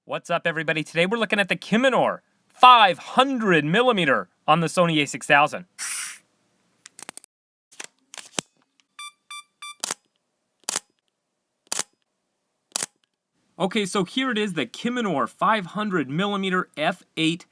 What's up, everybody? Today we're looking at the Kimunor 500mm on the Sony A6000. Okay, so here it is, the Kimunor 500mm f8,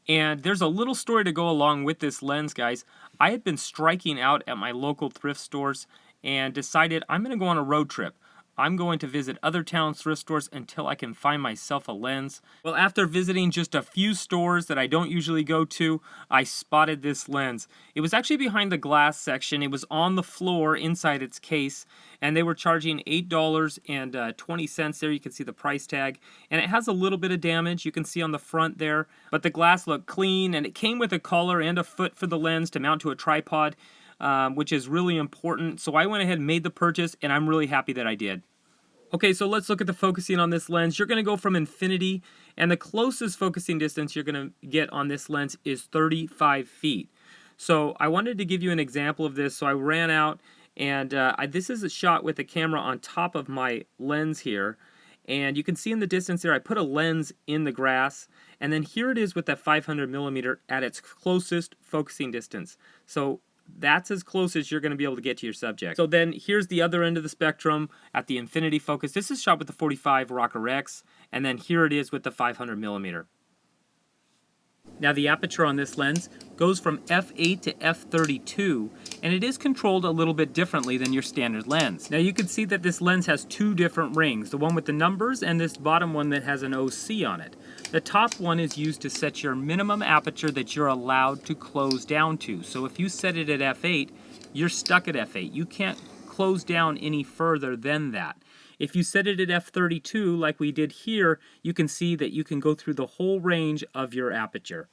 and there's a little story to go along with this lens, guys. I had been striking out at my local thrift stores and decided I'm going to go on a road trip. I'm going to visit other towns' thrift stores until I can find myself a lens. Well, after visiting just a few stores that I don't usually go to, I spotted this lens. It was actually behind the glass section. It was on the floor inside its case, and they were charging $8.20 there. You can see the price tag, and it has a little bit of damage. You can see on the front there, but the glass looked clean, and it came with a collar and a foot for the lens to mount to a tripod. Which is really important. So I went ahead and made the purchase, and I'm really happy that I did. Okay, so let's look at the focusing on this lens. You're going to go from infinity, and the closest focusing distance you're going to get on this lens is 35 feet. So I wanted to give you an example of this. So I ran out, and this is a shot with the camera on top of my lens here. And you can see in the distance there, I put a lens in the grass, and then here it is with that 500mm at its closest focusing distance. So that's as close as you're going to be able to get to your subject. So then here's the other end of the spectrum at the infinity focus. This is shot with the 45 Rokkor-x, and then here it is with the 500mm. Now the aperture on this lens goes from f8 to f32, and it is controlled a little bit differently than your standard lens. Now you can see that this lens has two different rings, the one with the numbers and this bottom one that has an OC on it. The top one is used to set your minimum aperture that you're allowed to close down to. So if you set it at f8, you're stuck at f8. You can't close down any further than that. If you set it at f32 like we did here, you can see that you can go through the whole range of your aperture.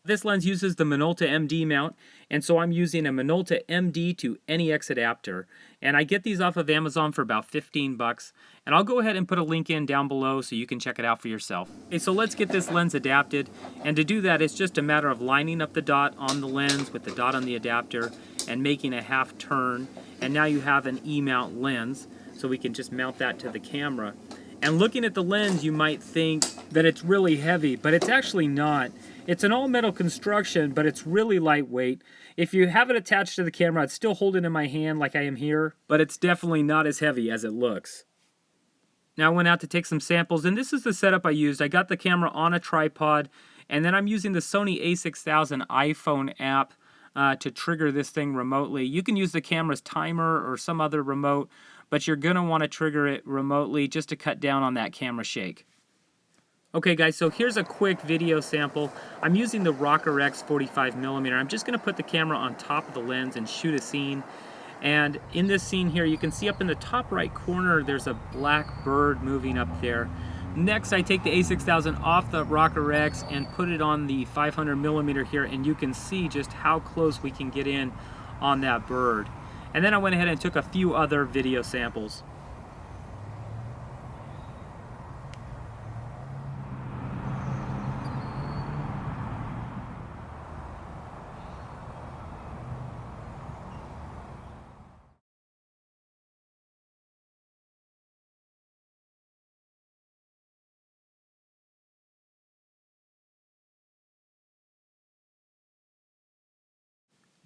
This lens uses the Minolta MD mount, and so I'm using a Minolta MD to NEX adapter, and I get these off of Amazon for about 15 bucks, and I'll go ahead and put a link in down below so you can check it out for yourself. Okay, so let's get this lens adapted, and to do that it's just a matter of lining up the dot on the lens with the dot on the adapter and making a half turn, and now you have an E-mount lens, so we can just mount that to the camera. And looking at the lens, you might think that it's really heavy, but it's actually not. It's an all-metal construction, but it's really lightweight. If you have it attached to the camera, I'd still hold it in my hand like I am here, but it's definitely not as heavy as it looks. Now I went out to take some samples, and this is the setup I used. I got the camera on a tripod, and then I'm using the Sony A6000 iPhone app to trigger this thing remotely. You can use the camera's timer or some other remote, but you're going to want to trigger it remotely just to cut down on that camera shake. Okay guys, so here's a quick video sample. I'm using the Rokkor-x 45mm. I'm just going to put the camera on top of the lens and shoot a scene. And in this scene here, you can see up in the top right corner, there's a black bird moving up there. Next, I take the A6000 off the Rokkor-x and put it on the 500mm here, and you can see just how close we can get in on that bird. And then I went ahead and took a few other video samples.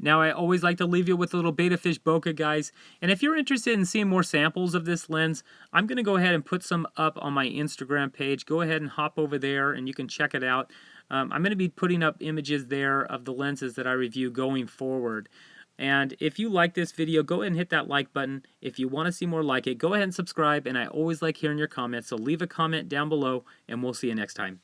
Now I always like to leave you with a little beta fish bokeh, guys, and if you're interested in seeing more samples of this lens, I'm going to go ahead and put some up on my Instagram page. Go ahead and hop over there and you can check it out. I'm going to be putting up images there of the lenses that I review going forward. And if you like this video, go ahead and hit that like button. If you want to see more like it, go ahead and subscribe, and I always like hearing your comments, so leave a comment down below and we'll see you next time.